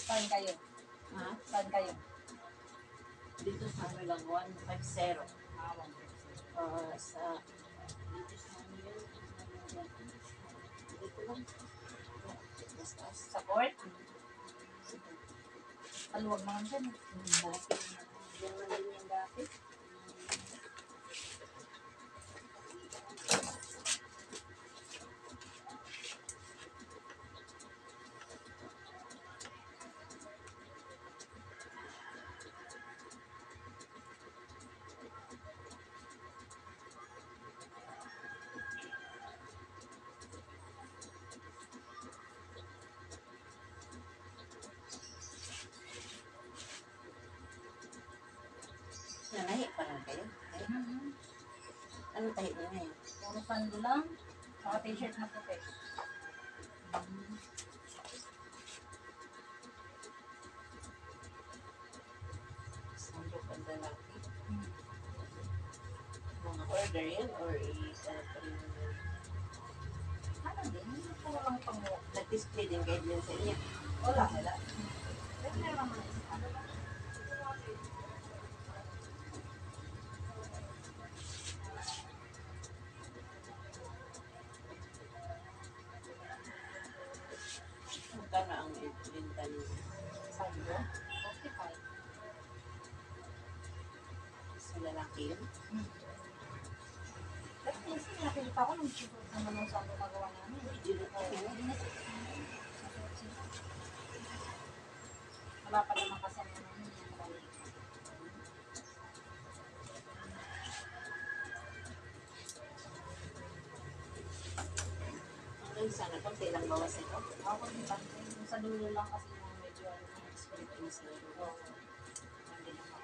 Saan kayo? Ha? Saan kayo? Dito sa ano lang, 150. Ah, 150. Sa dito sa ano yun, dito lang. Basta Sa court? Paluwag naman dyan. malaki na. Yan man din yung dati. Nanahi pa lang kayo? Ay, anong tahi niyo ngayon? Puro sando lang. Saka t-shirt na puti. Sando pa lalaki. Mga order yan or i-print mo? Ano din? Puro lang panguwak. Nag-display din kayo din sa inyo. Wala. Pero meron naman isa. Magkano ang ibenta niyo? Sando? 45. Sa lalaki yun? Pero minsan nakikita ko nung susunod naman ng sando na gawa namin. Wala pa naman kasi ang naman yun. Hanggang sana, konti lang bawas ito. Ako din ba? Yung sa dulo lang kasi yung medyo ano ng Philippines na yun. Oo. Hindi naman.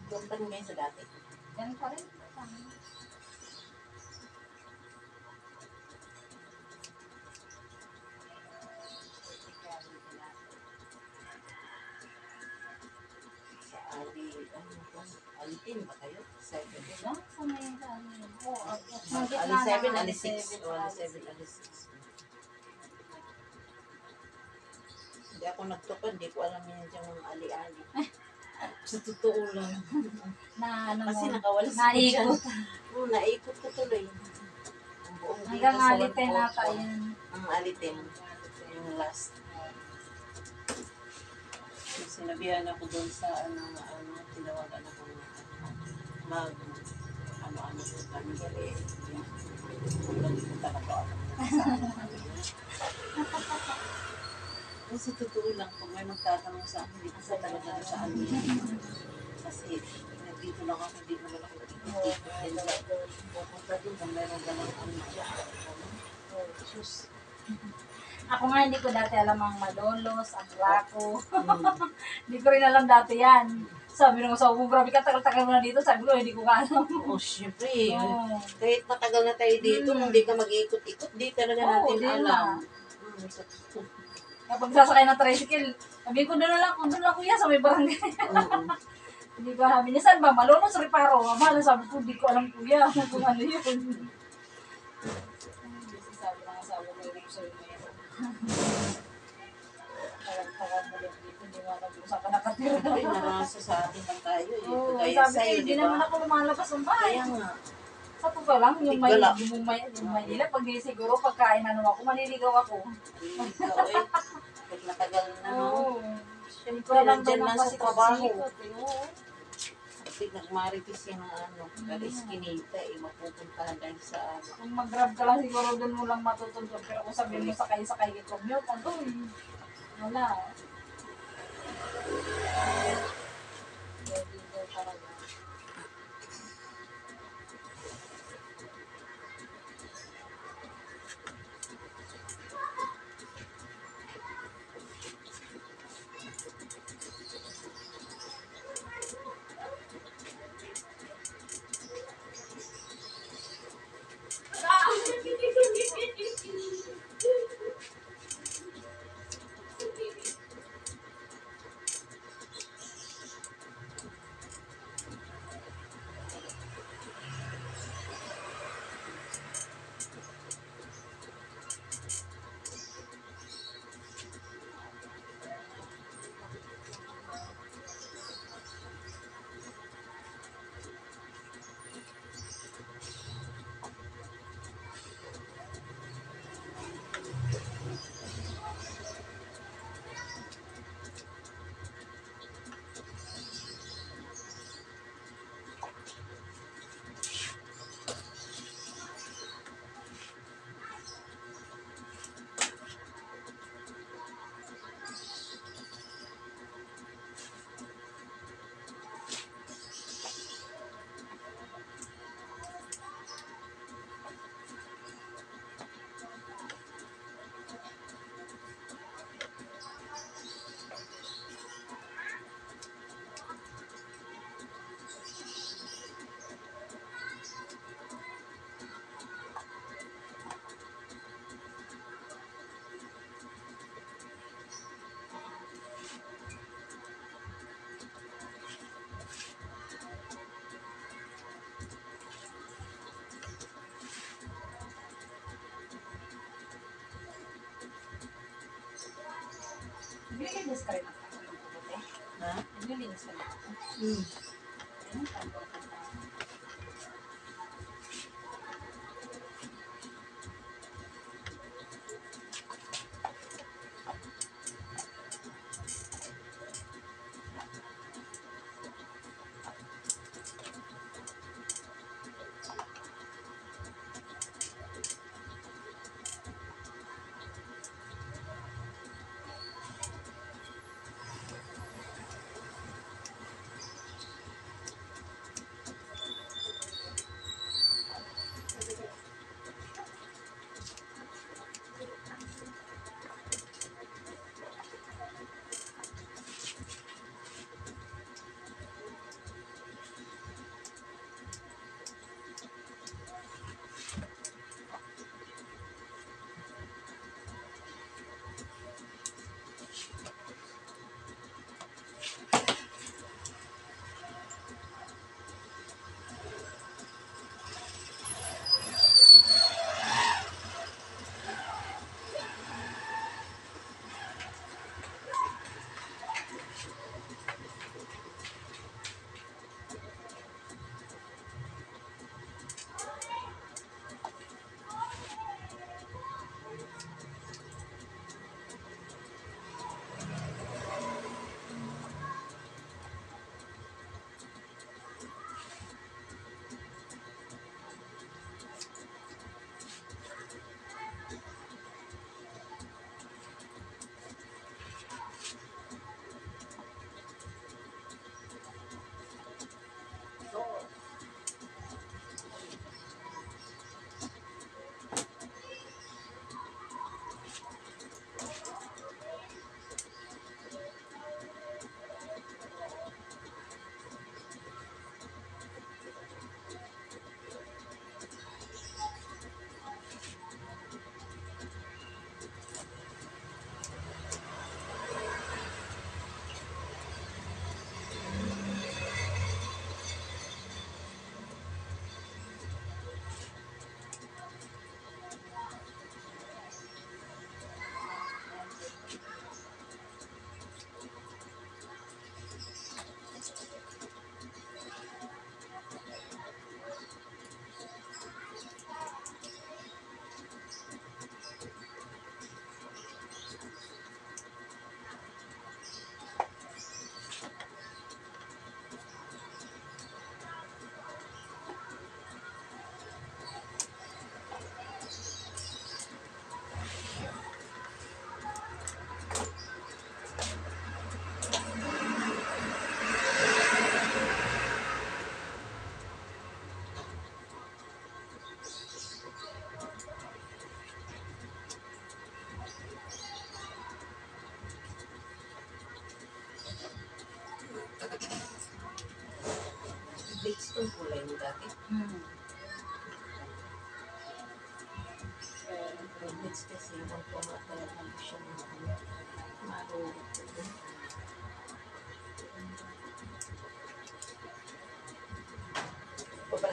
Doon pa rin ngayon sa dati. Yan pa rin. Sa Ali, ano po? Alitin ba kayo? 7. Lang sa may ano. Oo. Ali 7, Ali 6. O, Ali 7, Ali 6. Hindi ako nagtukod, hindi ko alam yun dyan mga ali-ali. Sa totoo lang. Na ano Kasi mo. nakawalas ko dyan. Naikot. Oo, naikot ko tuloy. Ang buong dito Hanggang sa aliten 1-4. na pa yun. Ang alitin. Yung last. Sinabihan ako doon sa tinawagan ako mag ano ko kami gali. Nagpunta na po ako. Kasi totoo lang, kung may magtatanong sa akin, hindi ko sa talaga sa amin. kasi nandito lang ako, hindi naman ako Oo, nag-ikot. Pupunta doon kung meron ka lang ano siya. oh, sus. Ako nga hindi ko dati alam ang Malolos, ang Raco. Hindi ko rin alam dati yan. Sabi nung asawa ko, grabe ka, tagal-tagal mo na dito. Sabi ko, hindi ko alam. Oo, syempre. Oo. Kahit matagal na tayo dito, kung di ka mag-ikot-ikot, di talaga natin di alam. na. Kapag sasakay ng tricycle, sabi ko, doon lang kuya, sa may barangay. Oo. Hindi ko sabi niya, saan ba? Malolos, Reparo. Mama, sabi ko, hindi ko alam kuya kung ano yun. Kasi sabi ng asawa ko, hindi ko sabi mo yan. Tagal-tagal mo lang dito, hindi mo alam kung saan ka nakatira. Ay, narasa sa atin lang tayo. Eh. Oo, Kaya sabi ko, sa'yo, hindi di naman ba? ako lumalabas ng bahay. Kaya nga. Sa tuga lang, yung Tigala. Maynila, pag di siguro pagkain ano ako, maliligaw ako. Ikaw eh. Pag matagal na, no? Oo. Siyempre, nandyan lang sa trabaho. Oo. Pag nagmaritis yan ng ano, kaliskinita eh, mapupuntahan dahil sa ano. Kung mag-grab ka lang siguro doon mo lang matutuntun. Pero kung sabihin mo sakay-sakay ka commute, ano wala. Maliligaw talaga. Naglilinis ka rin ako. Ha? Naglilinis ka rin ako. Ayun, tanda.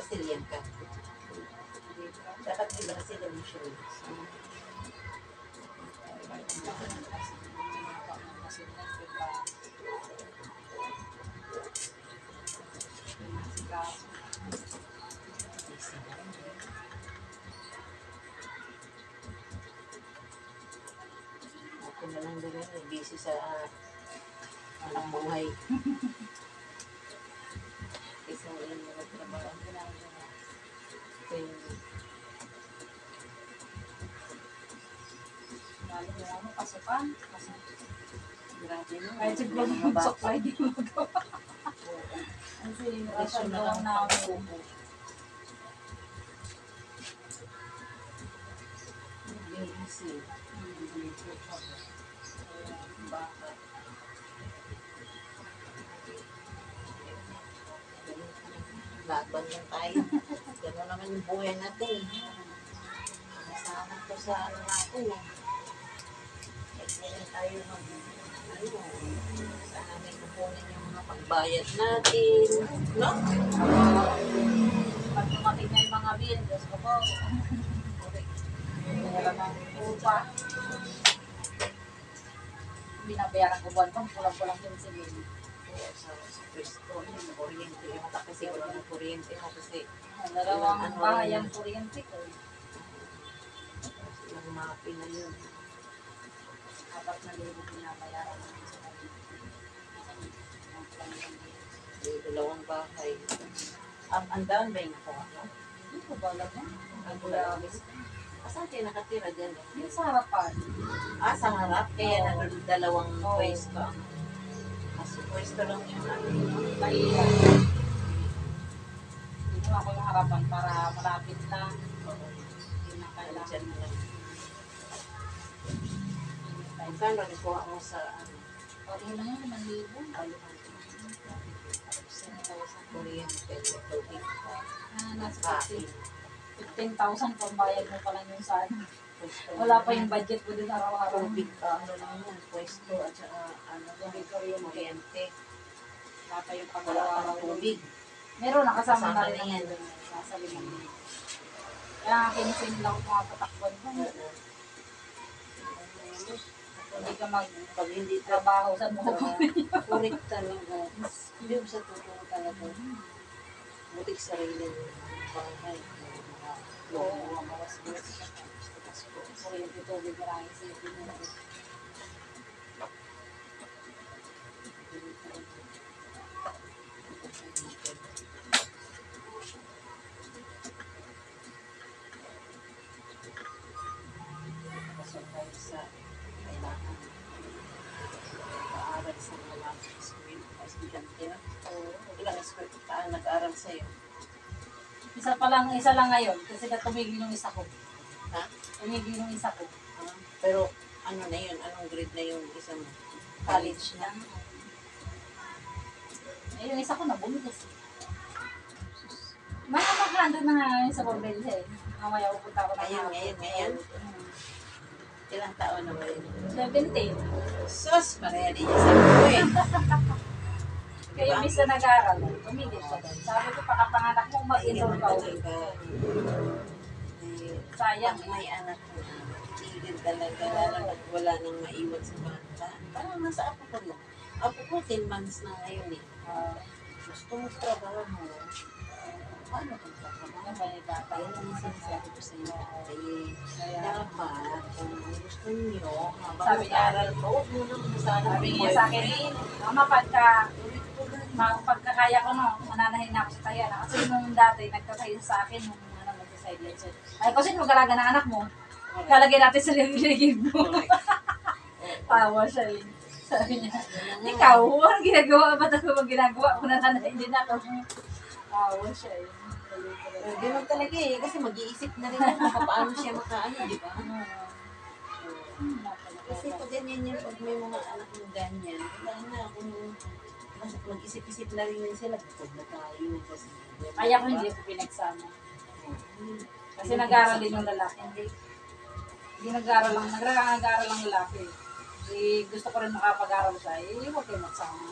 Brazilian ka. Dapat di Brazilian insurance. Ako na lang din busy sa anak buhay. Isa mo lang yung trabaho. Lalo na ako, pasukan. Grabe no. Kahit siguro yung supply di mo gawa. Kasi yung Presyo na asal lang na ako. Busy. Baka. Laban lang tayo. Gano'n naman yung buhay natin. Kasama ko sa ano natin eh. Kailan tayo sana may kukunin yung mga pagbayad natin. No? Pag tumating na yung mga bill, Diyos ko po. Wala nang upa. Binabayaran ko buwan ko, kulang-kulang din si bill. Sa pwesto, yung kuryente. Yung kasi wala ng kuryente mo kasi Dalawang bahay ang kuryente ko. yung mapi na yun. Apat na libo binabayaran namin sa kanya. Yung dalawang bahay. Ang daan ba yung nakuha mo? Hindi ko ba alam yan? Ang bulawis. Saan kayo nakatira dyan? Yung sa harapan. Sa harap. Kaya nandun dalawang Oo. pwesto. Kasi pwesto lang yung Mahila. Dito ako yung harapan para malapit lang. Hindi na kailangan. dyan lang. Magkano nakuha mo sa Pwede lang yun, 5,000. kuryente, sa tubig, Nasa kain? 15,000 kung bayad mo pa lang yung sa ano. Pwesto Wala pa lang. yung budget mo din araw-araw. Tubig, ano lang yan, pwesto at saka kuryente. Wala pa yung Wala pang-araw-araw. pang tubig. Meron, nakasama Kasama na rin na yan. yan. Nasa 5,000. Kaya kinsin lang ako mga patakbon ko. Hindi ka Pag hindi magtrabaho sa buhok. kurik talaga. Hindi mo sa totoo talaga. Butik sarili ng bahay. Oo, mawas-mawas. Kuryente tubig na lang isipin mo. Survive sa kailangan. Paaral sa mga school. Estudyante na. Ilang school nag-aaral sa'yo? Isa lang ngayon. Kasi na tumigil yung isa ko. Ha? Tumigil yung isa ko. Pero ano na yun? Anong grade na yung isang College na. Eh, yung isa ko nabuntis. Mga makahanda na nga ngayon sa Bordelia eh. Mamaya pupunta ako na Ngayon? Ilang taon na ba yun? 17. Sus! Pareha din niya sa ko eh. Kaya yung bisa nag-aaral, tumigil ka doon. Sabi ko, pakapanganak mo, mag-enroll ka ulit. Sayang eh. May anak ko na. Tigil talaga. Lalo na wala nang maiwan sa bata. Parang nasa apo ko lang. Apo ko 10 months na ngayon eh. Gusto mo trabaho mo. Paano kung trabaho? May bata. Kaya naman sinasabi ko sa inyo. Dapat kung gusto niyo, habang Sabi niya, mag-aaral ko, huwag mo nang sana. Sabi niya sa akin, Mama, pagkakaya ko no, mananahin na ako sa tayo. Kasi nung dati, nagtasayo sa akin, nung nag-sideline siya. Ay, kasi mag-alaga ng anak mo, lalagay natin sa ligid mo. Tawa siya eh. Sabi niya, ikaw, anong ginagawa? Ba't ako mag ginagawa? Kung nananahin din ako. Tawa siya eh. Ganun talaga eh, kasi mag-iisip na rin ako kung paano siya makaano, di ba? Kasi pag ganyan yan, pag may mga anak ng ganyan, wala na kung mag-isip-isip na rin sila, pagod na tayo. Kasi, Kaya ko hindi ako pinagsama. Kasi nag-aaral din yung lalaki. Hindi nag-aaral lang lalaki. Eh, gusto ko rin makapag-aaral siya. Eh, huwag kayo magsama.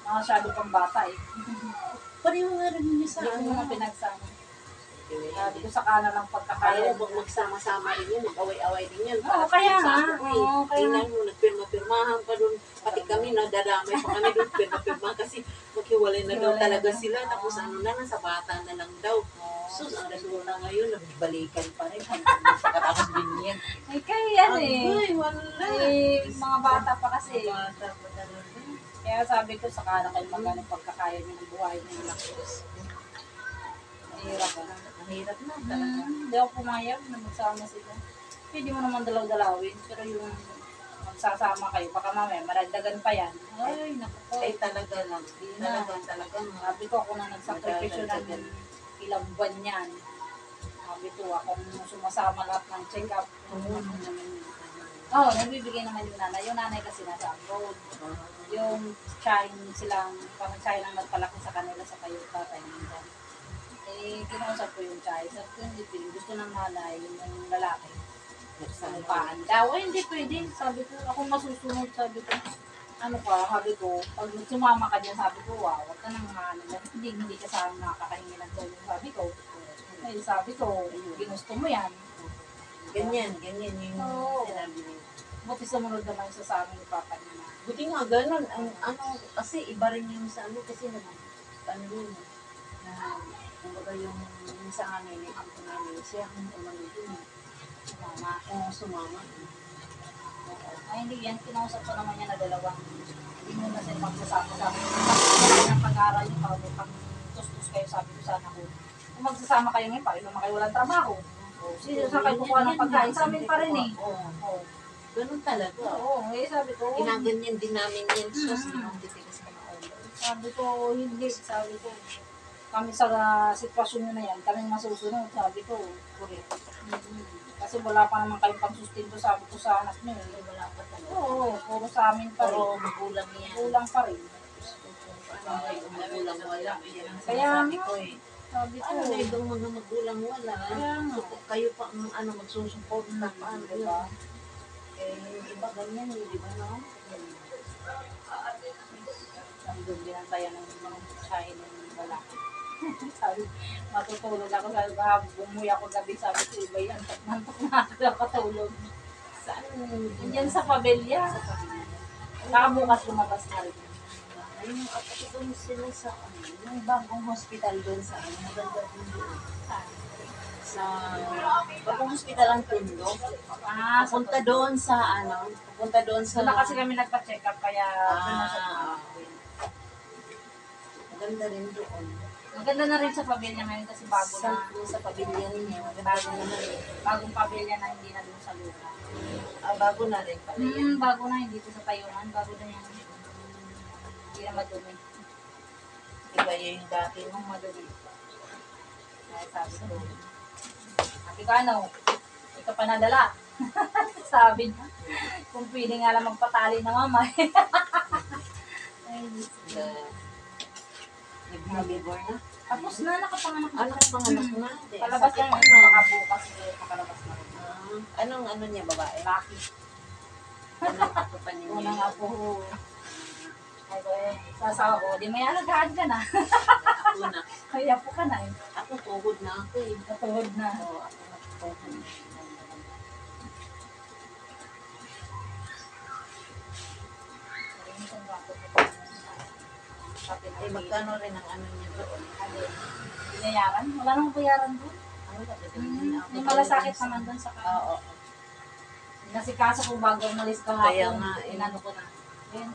Masyado pang bata eh. pareho nga rin yun sa Hindi ko mga pinagsama. Sabi ko sa kanan ng pagkakaya. Kaya pag magsama-sama rin yun, mag-away-away din yun. Oo, kaya nga. Oo, kaya mo, nagpirma-pirmahan pa doon. Pati kami, nadadamay pa kami doon, pirma-pirma kasi maghiwalay na daw talaga sila. Tapos ano na, nasa bata na lang daw. So, ang resulta ngayon, nagbalikan pa rin. Pagkatapos din yan. Ay, kaya yan eh. Ay, wala. Eh, mga bata pa kasi. Bata pa talaga. Kaya sabi ko sa kanan kayo magkano pagkakaya niyo ng buhay niyo ng lakas. Mahirap na. Mahirap na talaga. Hindi ako pumayag na magsama sila. Pwede mo naman dalaw-dalawin, pero yung magsasama kayo, baka mamaya maragdagan pa yan. Ay, naku po. Ay, talaga lang. Talaga. Sabi ko ako na nagsakripisyo ng ilang buwan yan. Sabi ko, akong sumasama lahat ng check-up. Oo, nagbibigay naman yung nanay. Yung nanay kasi nasa abroad. Yung China silang, parang China ang nagpalaki sa kanila sa kayo tatay nila. Eh, kinausap ko yung China. Sabi ko, hindi pwede. Gusto ng nanay, yung lalaki. Paan daw. Ay, hindi pwede. Sabi ko, ako masusunod. Sabi ko, ano ka, sabi ko, pag sumama ka dyan, sabi ko, wow, wag ka nang hindi ka sa nakakahingi ng tulong. Sabi ko, ay, sabi ko, ginusto mo yan. Ganyan yung Oo. sinabi niya. Buti sumunod naman siya sa amin ni Papa niya na. Buti nga, ganun. Ano, kasi iba rin yung sa ano, kasi naman, ano yun, kumbaga yung sa amin, yung ampo namin, siya ang umano yun. Sumama. Oo, sumama. Ay, hindi yan. Kinausap ko naman yan na dalawang. Hindi mo na sila magsasama-sama. Kasi ng pag-aaral niyo, pag tustos kayo, sabi ko sana ko. Kung magsasama kayo ngayon, paano naman kayo walang trabaho? Sino sa kayo kukuha ng pagkain? Sa amin pa rin eh. Oo. Ganun talaga. Oo, eh sabi ko. Ginaganyan din namin yan. Sus, titigas ka na ulo. Sabi ko, hindi. Sabi ko, kami sa sitwasyon nyo na yan, kami masusunod. Sabi ko, correct. Kasi wala pa naman kayong pagsustinto, sabi ko sa anak nyo. Eh. Wala pa talaga. Oo, puro sa amin pa rin. Pero magulang yan. Kulang pa rin. Magulang wala. Yan ang Kaya sinasabi nga. ko eh. Sabi ko, Ano na ibang mga magulang wala. Kaya nga. So, kayo pa ang ano, magsusuporta pa. Ano diba? yun? Eh, yung iba ganyan eh, di ba no? Nandun din ang tayo ng mga China ng lalaki. Sabi, matutulog ako. Sabi ko, bumuya ako gabi. Sabi ko, iba yan. Nantok na ako katulog. Saan? Diyan sa pabelya. Baka bukas lumabas na rin. Ayun, ako doon sila sa ano, yung bagong hospital doon sa ano, maganda din doon. Sa bagong hospital ang Tundo. Ah, Punta doon sa ano, punta doon sa... Doon na kasi kami nagpa-check up. Kaya doon na siya. okay. Maganda rin doon. Maganda na rin sa pabelya ngayon kasi bago Sa, na. sa pamilya niya, maganda naman eh. Bagong pabelya na hindi na doon sa lupa. Bago na rin pala yan. Bago na, hindi to sa tayunan. Bago na yan. Hindi na madumi. Iba yung dati mo. Yung madumi. Kaya sabi ko, sabi ko ano, ikaw pa nadala. Sabi niya, kung pwede nga lang magpatali na mama. Ay, Nag-labor na. tapos na, nakapanganak na. Anak panganak na. Palabas Sakit lang, na. makabukas. Makalabas na rin. Anong ano niya, babae? Laki. Anong ako pa ninyo? Una nga po. Ay, sasawa ko, di may alagaan ka na. Ako na. Kaya po ka na eh. Ako tuhod na ako eh. Natuhod na. Oo, ako natuhod na. Eh, magkano rin ang ano niya doon? Binayaran? Wala nang bayaran doon. May malasakit naman doon sa Oo. Nasikaso ko bago umalis ka Kaya hapon. nga, eh. Inano ko na. Ayun,